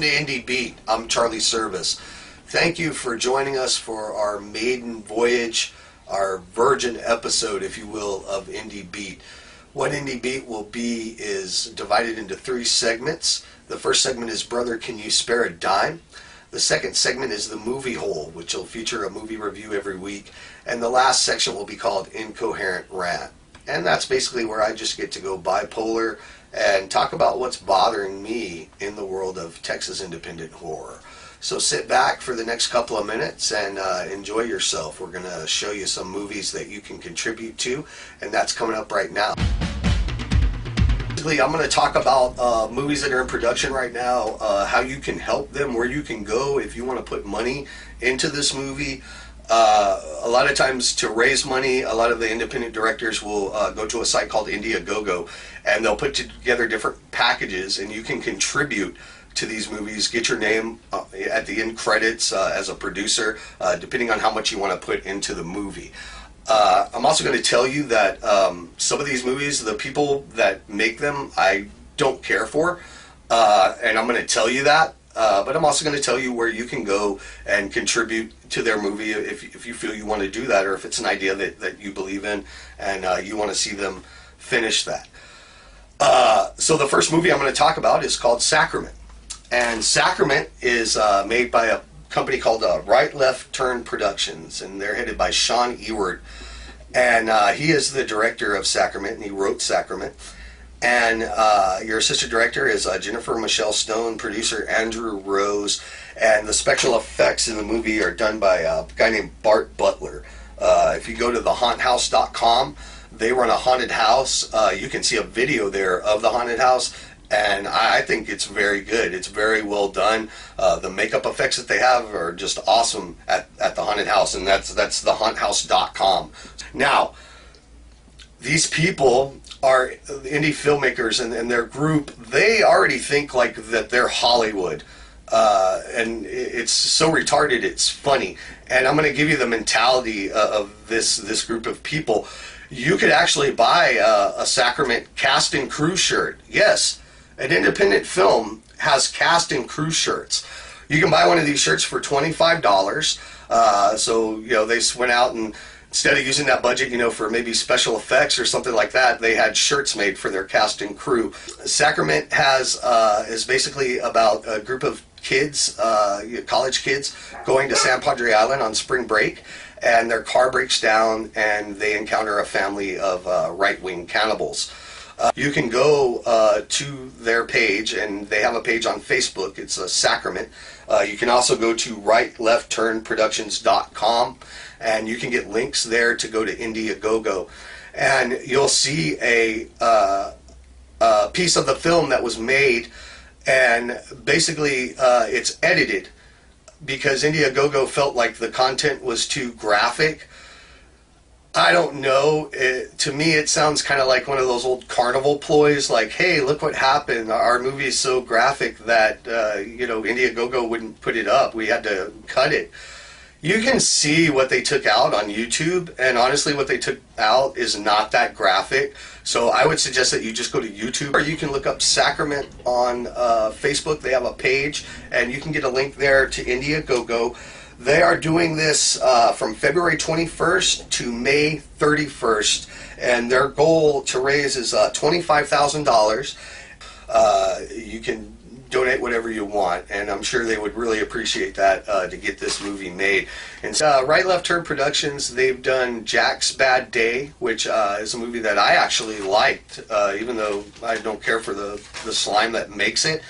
Welcome to Indie Beat. I'm Charlie Service. Thank you for joining us for our maiden voyage, our virgin episode, if you will, of Indie Beat. What Indie Beat will be is divided into 3 segments. The first segment is Brother, Can You Spare a Dime? The second segment is the Movie Hole, which will feature a movie review every week. And the last section will be called Incoherent Rant. And that's basically where I just get to go bipolar and talk about what's bothering me in the world of Texas independent horror. So sit back for the next couple of minutes and enjoy yourself. We're going to show you some movies that you can contribute to, and that's coming up right now. Basically, I'm going to talk about movies that are in production right now, how you can help them, where you can go if you want to put money into this movie. A lot of times to raise money, a lot of the independent directors will go to a site called Indiegogo, and they'll put together different packages, and you can contribute to these movies, get your name at the end credits as a producer, depending on how much you want to put into the movie. I'm also going to tell you that some of these movies, the people that make them, I don't care for, and I'm going to tell you that. But I'm also going to tell you where you can go and contribute to their movie if you feel you want to do that, or if it's an idea that you believe in and you want to see them finish that. So the first movie I'm going to talk about is called Sacrament. And Sacrament is made by a company called Right Left Turn Productions, and they're headed by Sean Ewart. And he is the director of Sacrament, and he wrote Sacrament. And your assistant director is Jennifer Michelle Stone, producer Andrew Rose, and the special effects in the movie are done by a guy named Bart Butler. If you go to thehaunthouse.com, they run a haunted house. You can see a video there of the haunted house, and I think it's very good. It's very well done. The makeup effects that they have are just awesome at the haunted house, and that's thehaunthouse.com. Now, these people are indie filmmakers, and their group, they already think like that they're Hollywood. And it's so retarded, it's funny. And I'm going to give you the mentality of this group of people. You could actually buy a Sacrament cast and crew shirt. Yes, an independent film has cast and crew shirts. You can buy one of these shirts for $25. So, you know, they went out and instead of using that budget, you know, for maybe special effects or something like that, they had shirts made for their cast and crew. Sacrament is basically about a group of kids, college kids, going to San Padre Island on spring break, and their car breaks down, and they encounter a family of right-wing cannibals. You can go to their page, and they have a page on Facebook. It's a Sacrament. You can also go to rightleftTurnProductions.com, and you can get links there to go to Indiegogo, and you'll see a piece of the film that was made, and basically it's edited because Indiegogo felt like the content was too graphic. I don't know. To me, it sounds kind of like one of those old carnival ploys, like, hey, look what happened. Our movie is so graphic that, you know, Indiegogo wouldn't put it up. We had to cut it. You can see what they took out on YouTube, and honestly, what they took out is not that graphic. So I would suggest that you just go to YouTube, or you can look up Sacrament on Facebook. They have a page, and you can get a link there to Indiegogo. They are doing this from February 21st to May 31st, and their goal to raise is $25,000. You can donate whatever you want, and I'm sure they would really appreciate that to get this movie made. And Right Left Turn Productions, they've done Jack's Bad Day, which is a movie that I actually liked, even though I don't care for the slime that makes it.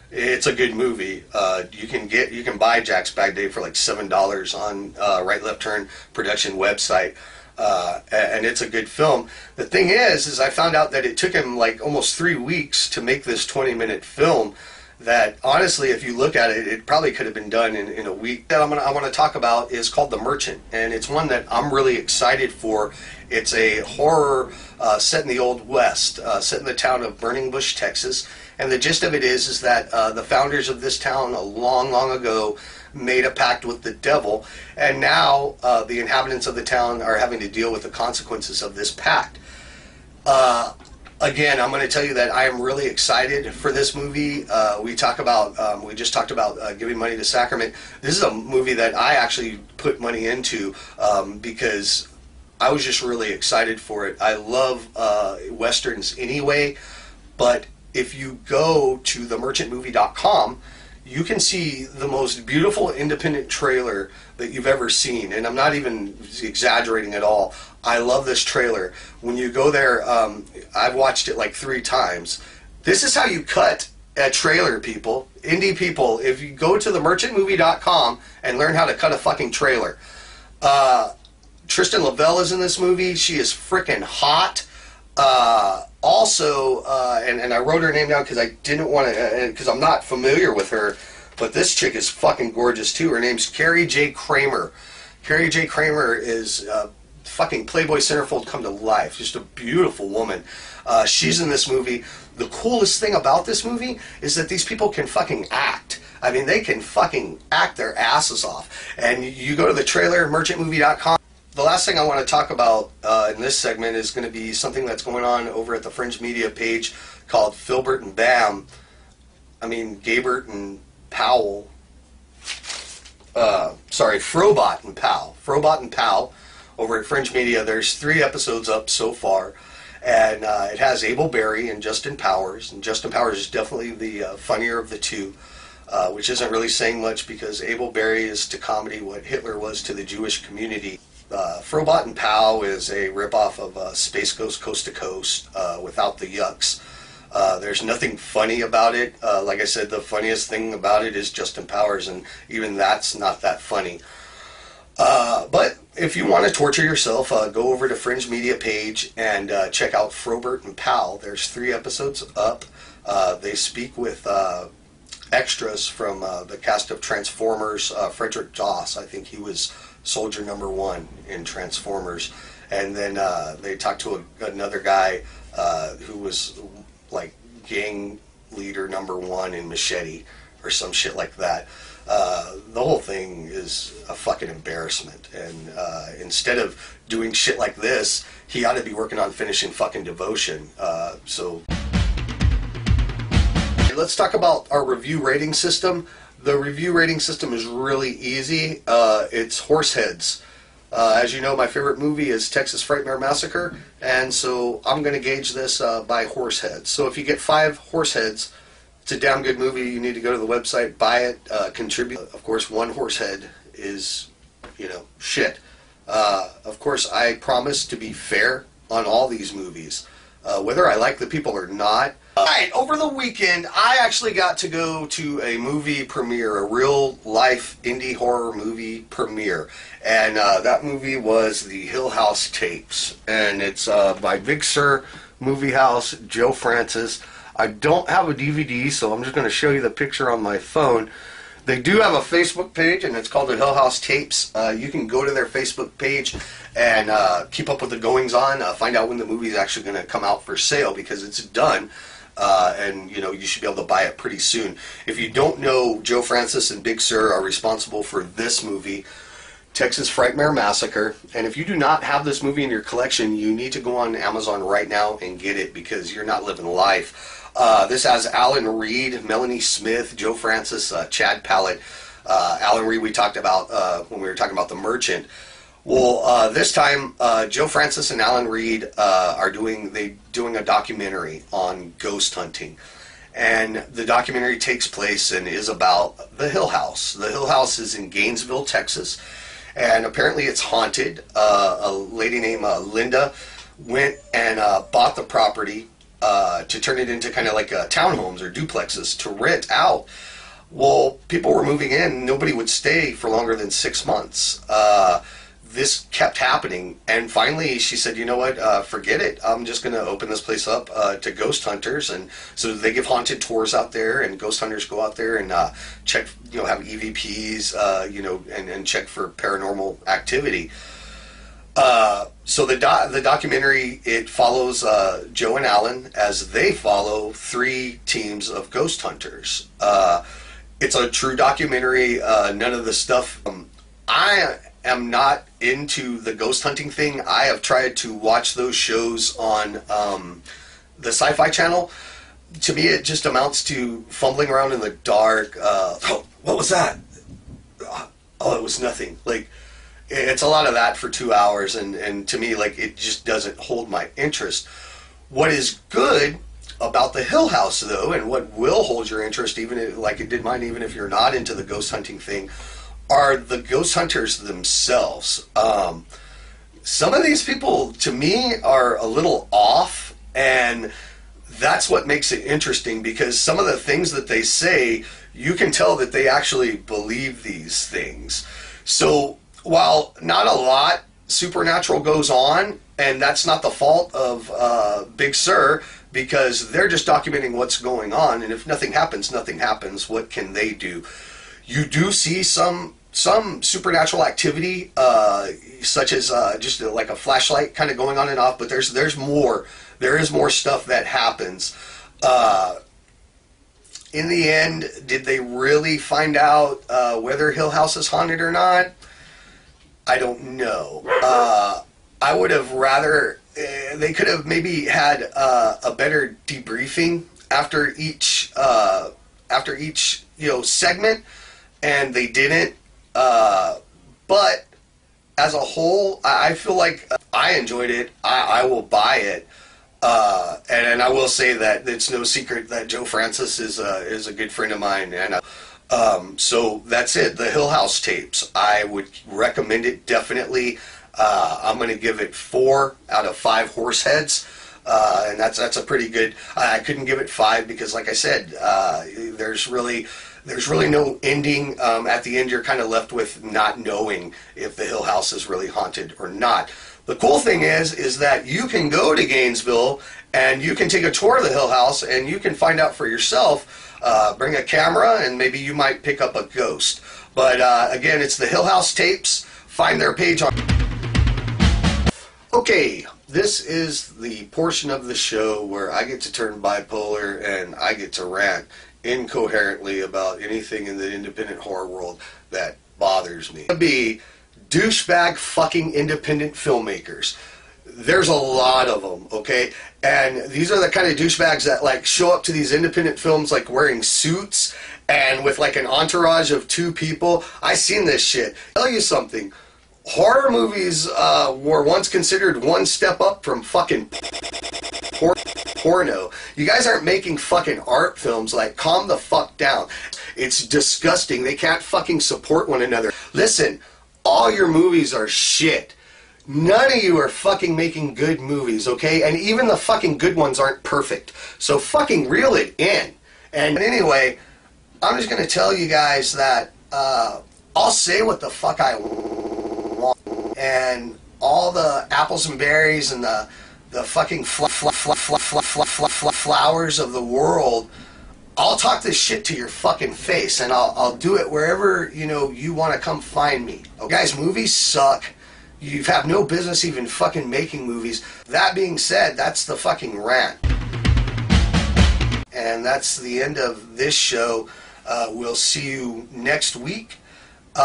It's a good movie. You can buy Jack's Bad Day for like $7 on Right Left Turn Production website. And it's a good film. The thing is I found out that it took him like almost 3 weeks to make this 20-minute film. That honestly, if you look at it, it probably could have been done in a week. That I want to talk about is called The Merchant, and it's one that I'm really excited for. It's a horror set in the Old West, set in the town of Burning Bush, Texas. And the gist of it is that the founders of this town a long, long ago made a pact with the devil, and now the inhabitants of the town are having to deal with the consequences of this pact. Again, I'm going to tell you that I am really excited for this movie. We just talked about giving money to Sacrament. This is a movie that I actually put money into because I was just really excited for it. I love westerns anyway, but if you go to themerchantmovie.com, you can see the most beautiful independent trailer that you've ever seen, and I'm not even exaggerating at all. I love this trailer. When you go there, I've watched it like 3 times. This is how you cut a trailer, people. Indie people, if you go to themerchantmovie.com and learn how to cut a fucking trailer. Tristan Lavelle is in this movie. She is freaking hot. Also, and I wrote her name down because I didn't want to, because I'm not familiar with her, but this chick is fucking gorgeous too. Her name's Carrie J. Kramer. Carrie J. Kramer is fucking Playboy Centerfold come to life. Just a beautiful woman. She's in this movie. The coolest thing about this movie is that these people can fucking act. I mean, they can fucking act their asses off. And you go to the trailer, merchantmovie.com. The last thing I want to talk about in this segment is going to be something that's going on over at the Fringe Media page called Filbert and Bam. I mean, Gaybert and Powell. Frobot and Powell. Frobot and Powell over at Fringe Media. There's 3 episodes up so far. And it has Abel Berry and Justin Powers. And Justin Powers is definitely the funnier of the two. Which isn't really saying much because Abel Berry is to comedy what Hitler was to the Jewish community. Frobot and Pow is a ripoff of Space Ghost Coast to Coast without the yucks. There's nothing funny about it. Like I said, the funniest thing about it is Justin Powers, and even that's not that funny. But if you want to torture yourself, go over to Fringe Media page and check out Frobert and Pow. There's 3 episodes up. They speak with extras from the cast of Transformers. Frederick Doss, I think he was Soldier number 1 in Transformers, and then they talked to another guy who was like gang leader number 1 in Machete or some shit like that. The whole thing is a fucking embarrassment, and instead of doing shit like this, he ought to be working on finishing fucking Devotion. So let's talk about our review rating system. The review rating system is really easy. It's Horseheads. As you know, my favorite movie is Texas Frightmare Massacre, and so I'm going to gauge this by Horseheads. So if you get 5 Horseheads, it's a damn good movie. You need to go to the website, buy it, contribute. Of course, 1 Horsehead is, shit. Of course, I promise to be fair on all these movies, whether I like the people or not. Alright, over the weekend, I actually got to go to a movie premiere, a real-life indie horror movie premiere. And that movie was the Hill House Tapes. And it's by Big Sur Movie House, Joe Francis. I don't have a DVD, so I'm just going to show you the picture on my phone. They do have a Facebook page, and it's called the Hill House Tapes. You can go to their Facebook page and keep up with the goings-on, find out when the movie is actually going to come out for sale, because it's done. And you should be able to buy it pretty soon. If you don't know, Joe Francis and Big Sur are responsible for this movie, Texas Frightmare Massacre. And if you do not have this movie in your collection, you need to go on Amazon right now and get it, because you're not living life. This has Alan Reed, Melanie Smith, Joe Francis, Chad Pallet. Alan Reed we talked about when we were talking about The Merchant. Well, this time, Joe Francis and Alan Reed are doing a documentary on ghost hunting. And the documentary takes place and is about the Hill House. The Hill House is in Gainesville, Texas. And apparently it's haunted. A lady named Linda went and bought the property to turn it into kind of like townhomes or duplexes to rent out. Well, people were moving in. Nobody would stay for longer than 6 months. This kept happening, and finally she said, you know what, forget it. I'm just going to open this place up to ghost hunters. And so they give haunted tours out there, and ghost hunters go out there and check, have EVPs, and check for paranormal activity. So the documentary, it follows Joe and Alan as they follow 3 teams of ghost hunters. It's a true documentary. None of the stuff. I am not into the ghost hunting thing. I have tried to watch those shows on the Sci-Fi Channel, to me, it just amounts to fumbling around in the dark. Oh, what was that? Oh, it was nothing. Like, it's a lot of that for 2 hours, and to me, like, it just doesn't hold my interest. What is good about the Hill House, though, and what will hold your interest, even if, like it did mine, even if you're not into the ghost hunting thing, are the ghost hunters themselves. Some of these people, to me, are a little off, and that's what makes it interesting, because some of the things that they say, you can tell that they actually believe these things. So while not a lot supernatural goes on, and that's not the fault of Big Sur, because they're just documenting what's going on, and if nothing happens, nothing happens. What can they do? You do see some supernatural activity, such as just like a flashlight kind of going on and off, but there's more. There is more stuff that happens. In the end, did they really find out whether Hill House is haunted or not? I don't know. I would have rather... they could have maybe had a better debriefing after each segment, and they didn't. But as a whole, I feel like I enjoyed it. I will buy it. And I will say that it's no secret that Joe Francis is a good friend of mine, and so that's it. The Hill House tapes. I would recommend it definitely. I'm going to give it 4 out of 5 horse heads, and that's a pretty good. I couldn't give it 5 because, like I said, there's really no ending. At the end, you're kind of left with not knowing if the Hill House is really haunted or not. The cool thing is that you can go to Gainesville and you can take a tour of the Hill House and you can find out for yourself. Bring a camera and maybe you might pick up a ghost. But again, it's the Hill House tapes. Find their page on... Okay, this is the portion of the show where I get to turn bipolar and I get to rant incoherently about anything in the independent horror world that bothers me. Be douchebag fucking independent filmmakers. There's a lot of them, okay? And these are the kind of douchebags that like show up to these independent films like wearing suits and with like an entourage of 2 people. I seen this shit. I'll tell you something. Horror movies were once considered one step up from fucking porno. You guys aren't making fucking art films. Like, calm the fuck down. It's disgusting. They can't fucking support one another. Listen, all your movies are shit. None of you are fucking making good movies, okay? And even the fucking good ones aren't perfect. So fucking reel it in. And anyway, I'm just going to tell you guys that I'll say what the fuck I want. And all the apples and berries and the fucking flowers of the world, I'll talk this shit to your fucking face, and I'll do it wherever, you want to come find me. Okay, guys, movies suck. You have no business even fucking making movies. That being said, that's the fucking rant. And that's the end of this show. We'll see you next week. I'm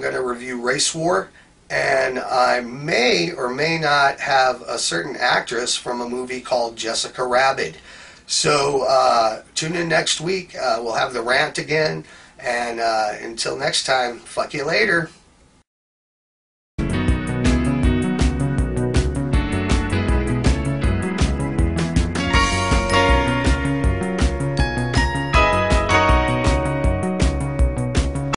going to review Race War. And I may or may not have a certain actress from a movie called Jessica Rabbit. So tune in next week. We'll have the rant again. And until next time, fuck you later.